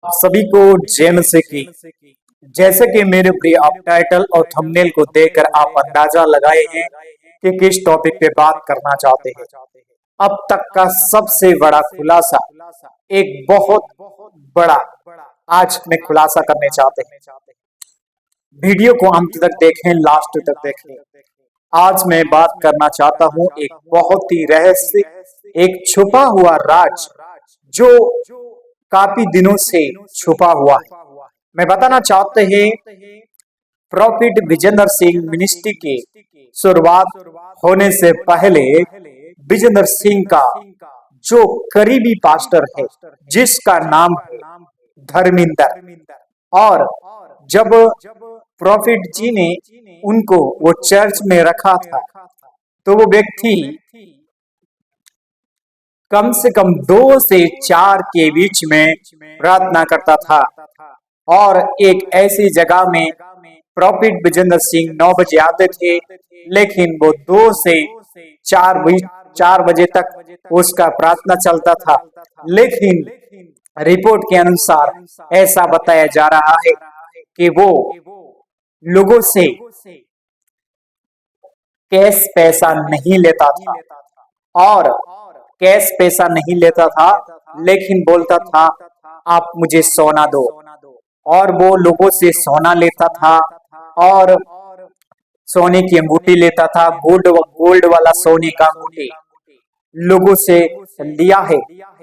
सभी को जैन से की। जैसे कि मेरे प्रिय आप टाइटल और थंबनेल को देखकर आप अंदाजा लगाए हैं कि किस टॉपिक पे बात करना चाहते हैं। अब तक का सबसे बड़ा खुलासा, एक बहुत बड़ा आज मैं खुलासा करने चाहते हैं। वीडियो को अंत तक देखें, लास्ट तक देखें। आज मैं बात करना चाहता हूं एक बहुत ही रहस्य, एक छुपा हुआ राज जो काफी दिनों से छुपा हुआ है। मैं बताना चाहते हैं प्रॉफिट विजेंद्र सिंह मिनिस्ट्री की शुरुआत होने से पहले विजेंद्र सिंह का जो करीबी पास्टर है जिसका नाम है धर्मिंदर, और जब प्रॉफिट जी ने उनको वो चर्च में रखा था तो वो व्यक्ति कम से कम 2 से 4 के बीच में प्रार्थना करता था। और एक ऐसी जगह में प्रॉफिट विजेंद्र सिंह 9 बजे आते थे, लेकिन वो 2 से 4 बजे तक उसका प्रार्थना चलता था। लेकिन रिपोर्ट के अनुसार ऐसा बताया जा रहा है कि वो लोगों से कैश पैसा नहीं लेता था, और कैश पैसा नहीं लेता था, लेकिन बोलता था आप मुझे सोना दो, और वो लोगों से सोना लेता था और सोने की अंगूठी लेता था। गोल्ड गोल्ड वाला सोने का अंगूठी लोगों से लिया है,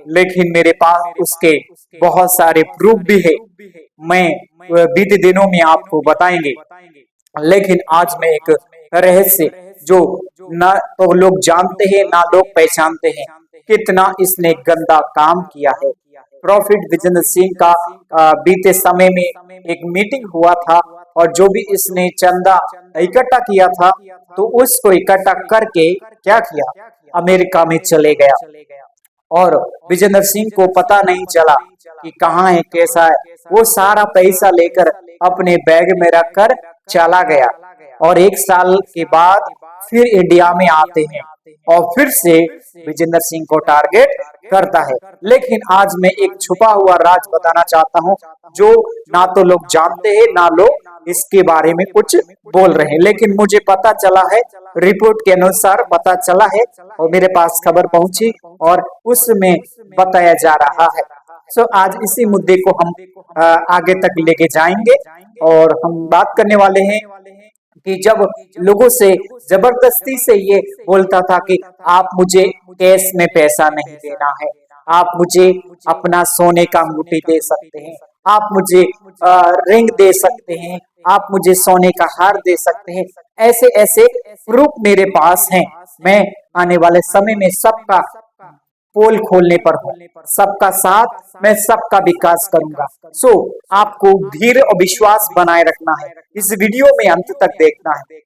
लेकिन मेरे पास उसके बहुत सारे प्रूफ भी है। मैं बीते दिनों में आपको बताएंगे। लेकिन आज मैं एक रहस्य जो ना तो लोग जानते हैं ना लोग पहचानते हैं, कितना इसने गंदा काम किया है। प्रॉफिट विजेंद्र सिंह का बीते समय में एक मीटिंग हुआ था, और जो भी इसने चंदा इकट्ठा किया था तो उसको इकट्ठा करके क्या किया, अमेरिका में चले गया। और विजेंद्र सिंह को पता नहीं चला कि कहाँ है कैसा है। वो सारा पैसा लेकर अपने बैग में रखकर चला गया, और 1 साल के बाद फिर इंडिया में आते हैं और फिर से विजेंद्र सिंह को टारगेट करता है। लेकिन आज मैं एक छुपा हुआ राज बताना चाहता हूं जो ना तो लोग जानते हैं ना लोग इसके बारे में कुछ बोल रहे हैं, लेकिन मुझे पता चला है, रिपोर्ट के अनुसार पता चला है और मेरे पास खबर पहुंची और उसमें बताया जा रहा है। आज इसी मुद्दे को हम आगे तक लेके जाएंगे, और हम बात करने वाले हैं कि जब लोगों से जबरदस्ती से ये बोलता था कि आप मुझे कैश में पैसा नहीं देना है, आप मुझे अपना सोने का अंगूठी दे सकते हैं, आप मुझे रिंग दे सकते हैं, आप मुझे सोने का हार दे सकते हैं। ऐसे ऐसे प्रूफ मेरे पास हैं। मैं आने वाले समय में सबका पोल खोलने पर हूँ, सबका साथ, मैं सबका विकास करूंगा। आपको धीरे और विश्वास बनाए रखना है, इस वीडियो में अंत तक देखना है,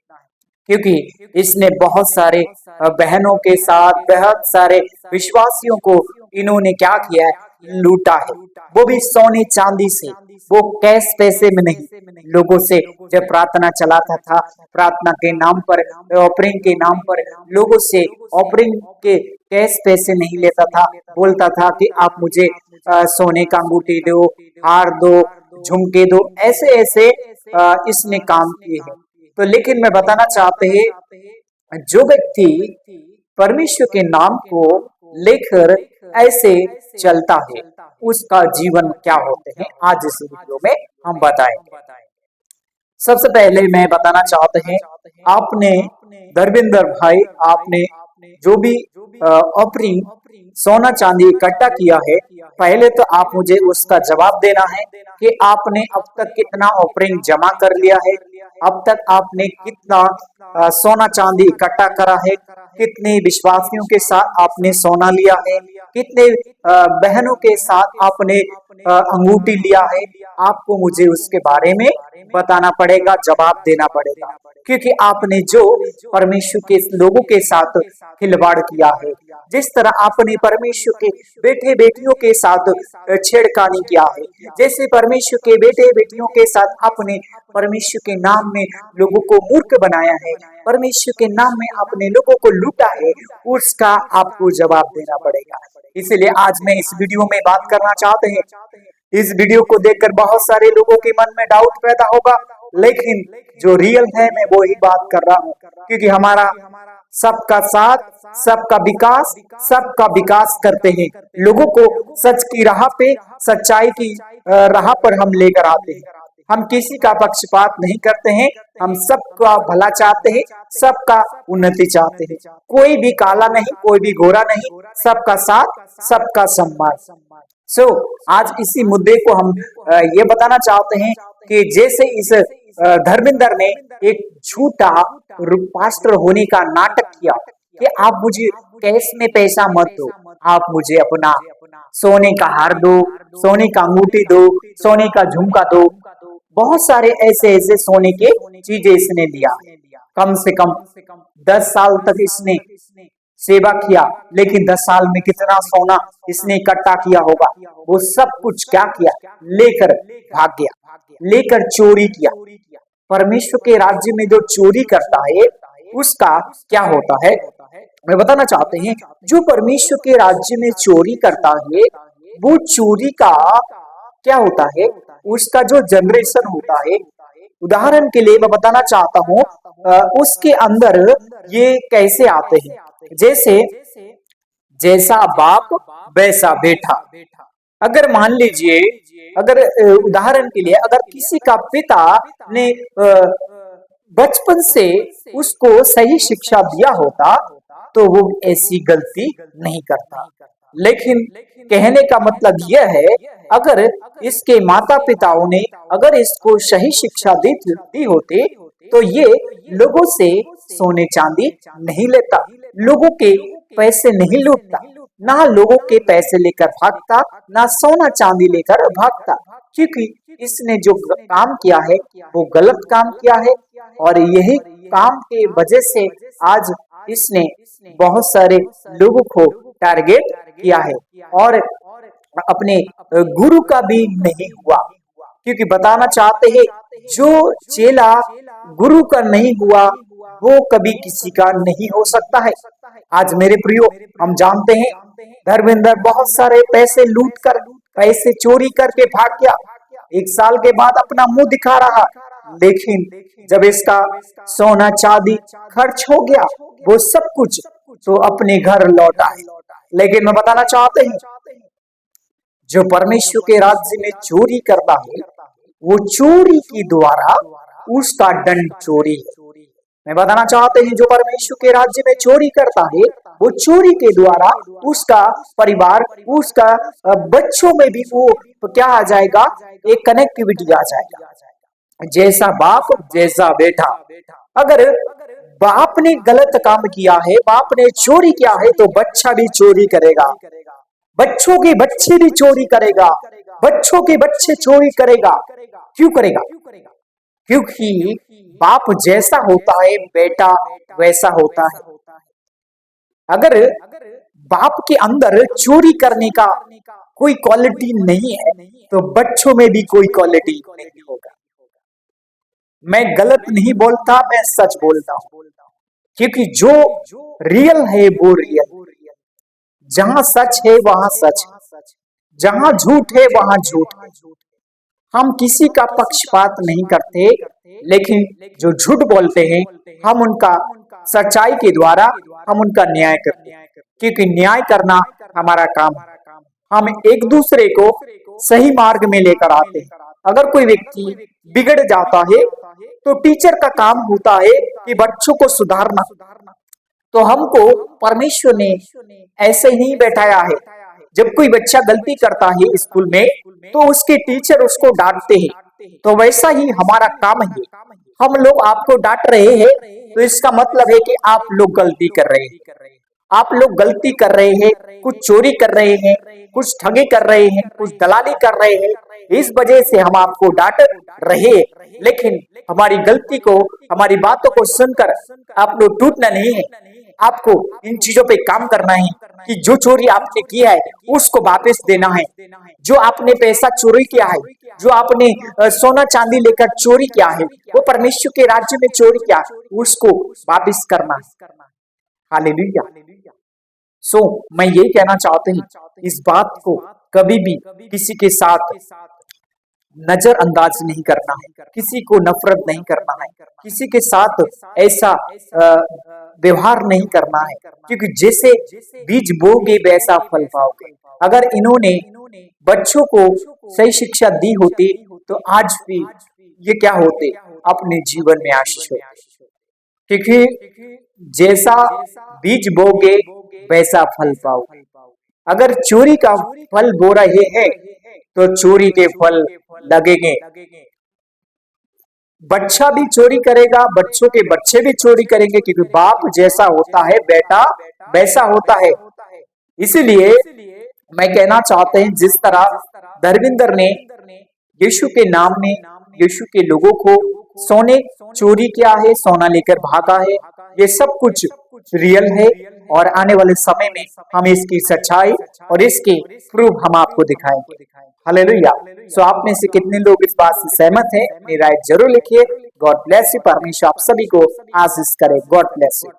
क्योंकि इसने बहुत सारे बहनों के साथ, बहुत सारे विश्वासियों को इन्होंने क्या किया है, लूटा है। वो भी सोने चांदी से, वो कैश पैसे में नहीं। लोगों से जब प्रार्थना चलाता था, प्रार्थना के नाम पर, ऑफरिंग के नाम पर लोगों से ऑफरिंग के कैश पैसे नहीं लेता था। बोलता था कि आप मुझे सोने का अंगूठी दो, हार दो, झुमके दो, ऐसे ऐसे इसने काम किए हैं। तो लेकिन मैं बताना चाहते हैं, जो व्यक्ति परमेश्वर के नाम को लेकर ऐसे चलता है उसका जीवन क्या होते हैं, आज इस वीडियो में हम बताएंगे। सबसे पहले मैं बताना चाहते हैं, आपने धर्मेंद्र भाई, आपने जो भी अपनी सोना चांदी इकट्ठा किया है, पहले तो आप मुझे उसका जवाब देना है कि आपने अब तक कितना ऑफरिंग जमा कर लिया है, अब तक आपने कितना सोना चांदी इकट्ठा करा है, कितने विश्वासियों के साथ आपने सोना लिया है, कितने बहनों के साथ आपने अंगूठी लिया है। आपको मुझे उसके बारे में बताना पड़ेगा, जवाब देना पड़ेगा, क्योंकि आपने जो परमेश्वर के लोगों के साथ खिलवाड़ किया है, जिस तरह आपने परमेश्वर के बेटे बेटियों के साथ छेड़खानी किया है, जैसे परमेश्वर के बेटे बेटियों के साथ आपने परमेश्वर के नाम में लोगों को मूर्ख बनाया है, परमेश्वर के नाम में आपने लोगों को लूटा है, उसका आपको जवाब देना पड़ेगा। इसलिए आज मैं इस वीडियो में बात करना चाहते हैं, इस वीडियो को देखकर बहुत सारे लोगों के मन में डाउट पैदा होगा, लेकिन जो रियल है मैं वो ही बात कर रहा हूँ, क्योंकि हमारा सबका साथ, सबका विकास करते हैं, लोगों को सच की राह पे, सच्चाई की राह पर हम लेकर आते हैं। हम किसी का पक्षपात नहीं करते हैं, हम सबका भला चाहते हैं, सबका उन्नति चाहते हैं। कोई भी काला नहीं, कोई भी गोरा नहीं, सबका साथ, सबका सम्मान। आज इसी मुद्दे को हम ये बताना चाहते हैं कि जैसे इस धर्मेंद्र ने एक झूठा पास्टर होने का नाटक किया कि आप मुझे कैश में पैसा मत दो, आप मुझे अपना सोने का हार दो, सोने का अंगूठी दो, सोने का झुमका दो। बहुत सारे ऐसे ऐसे सोने के चीजें इसने लिया। कम से कम 10 साल तक इसने सेवा किया, लेकिन 10 साल में कितना सोना इसने इकट्ठा किया होगा। वो सब कुछ क्या किया, लेकर भाग गया, लेकर चोरी किया। परमेश्वर के राज्य में जो चोरी करता है उसका क्या होता है, मैं बताना चाहते हैं। जो परमेश्वर के राज्य में चोरी करता है वो चोरी का क्या होता है, उसका जो जनरेशन होता है। उदाहरण के लिए मैं बताना चाहता हूँ, उसके अंदर ये कैसे आते हैं, जैसे जैसा बाप वैसा बेटा। अगर मान लीजिए, अगर उदाहरण के लिए अगर किसी का पिता ने बचपन से उसको सही शिक्षा दिया होता तो वो ऐसी गलती नहीं करता। लेकिन कहने का मतलब यह है, अगर इसके माता पिताओं ने अगर इसको सही शिक्षा दी होती तो ये लोगों से सोने चांदी नहीं लेता, लोगों के पैसे नहीं लूटता, ना लोगों के पैसे लेकर भागता, ना सोना चांदी लेकर भागता, क्योंकि इसने जो काम किया है वो गलत काम किया है। और यही काम के वजह से आज इसने बहुत सारे लोगों को टारगेट किया है और अपने गुरु का भी नहीं हुआ, क्योंकि बताना चाहते हैं जो चेला गुरु का नहीं हुआ वो कभी किसी का नहीं हो सकता है। आज मेरे प्रियो, हम जानते हैं धर्मेंद्र बहुत सारे पैसे लूट कर, पैसे चोरी करके भाग गया। 1 साल के बाद अपना मुंह दिखा रहा, लेकिन जब इसका सोना चांदी खर्च हो गया वो सब कुछ, तो अपने घर लौटा है। लेकिन मैं बताना चाहते हैं जो परमेश्वर के राज्य में चोरी करता है वो चोरी के द्वारा उसका दंड चोरी है। मैं बताना चाहते हैं जो परमेश्वर के राज्य में चोरी करता है वो चोरी के द्वारा उसका परिवार, उसका बच्चों में भी वो क्या आ जाएगा, एक कनेक्टिविटी आ जाएगा। जैसा बाप जैसा बेटा। अगर बाप ने गलत काम किया है, बाप ने चोरी किया है, तो बच्चा भी चोरी करेगा, बच्चों के बच्चे भी चोरी करेगा, बच्चों के बच्चे चोरी करेगा। क्यों करेगा? क्योंकि बाप जैसा होता है बेटा वैसा होता है। अगर बाप के अंदर चोरी करने का कोई क्वालिटी नहीं है तो बच्चों में भी कोई क्वालिटी नहीं होगा। मैं गलत नहीं बोलता, मैं सच बोलता हूँ, क्योंकि जो रियल है वो रियल। जहां सच है वहां सच है, जहां झूठ है वहां झूठ है। हम किसी का पक्षपात नहीं करते, लेकिन जो झूठ बोलते हैं हम उनका सच्चाई के द्वारा हम उनका न्याय करते हैं, क्योंकि न्याय करना हमारा काम है। हम एक दूसरे को सही मार्ग में लेकर आते हैं। अगर कोई व्यक्ति बिगड़ जाता है तो टीचर का काम होता है कि बच्चों को सुधारना। तो हमको परमेश्वर ने ऐसे ही बैठाया है, जब कोई बच्चा गलती करता है स्कूल में तो उसके टीचर उसको डांटते हैं, तो वैसा ही हमारा काम है। हम लोग आपको डांट रहे हैं तो इसका मतलब है कि आप लोग गलती कर रहे हैं, आप लोग गलती कर रहे हैं, कुछ चोरी कर रहे हैं, कुछ ठगी कर रहे हैं, कुछ दलाली कर रहे हैं, इस वजह से हम आपको डांट रहे। लेकिन हमारी गलती को, हमारी बातों को सुनकर आप लोग टूटना नहीं है, आपको इन चीजों पे काम करना है कि जो चोरी आपने किया है उसको वापस देना है। जो आपने पैसा चोरी किया है, जो आपने सोना चांदी लेकर चोरी किया है, वो परमेश्वर के राज्य में चोरी किया, उसको वापस करना। हालेलुया। मैं यही कहना चाहते हैं, इस बात को कभी भी किसी के साथ नजरअंदाज नहीं करना है, किसी को नफरत नहीं करना है, किसी के साथ ऐसा व्यवहार नहीं करना है, क्योंकि जैसे बीज बोगे वैसा फल पाओगे। अगर इन्होंने बच्चों को सही शिक्षा दी होती तो आज भी ये क्या होते, अपने जीवन में आशीष होते। क्योंकि जैसा बीज बोगे वैसा फल पाओगे। अगर चोरी का फल बो रहे हैं तो चोरी के फल लगेंगे। बच्चा भी चोरी करेगा, बच्चों के बच्चे भी चोरी करेंगे, क्योंकि बाप जैसा होता है बेटा वैसा होता है। इसीलिए मैं कहना चाहते हैं, जिस तरह धर्मेंद्र ने यीशु के नाम में यीशु के लोगों को सोने चोरी किया है, सोना लेकर भागा है, ये सब कुछ रियल है और आने वाले समय में हम इसकी सच्चाई और इसके प्रूफ हम आपको दिखाएंगे। हालेलुया। सो आप में से कितने लोग इस बात से सहमत हैं? अपनी राय जरूर लिखिए। God bless you. परमेश्वर आप सभी को आशीष करे। God bless you.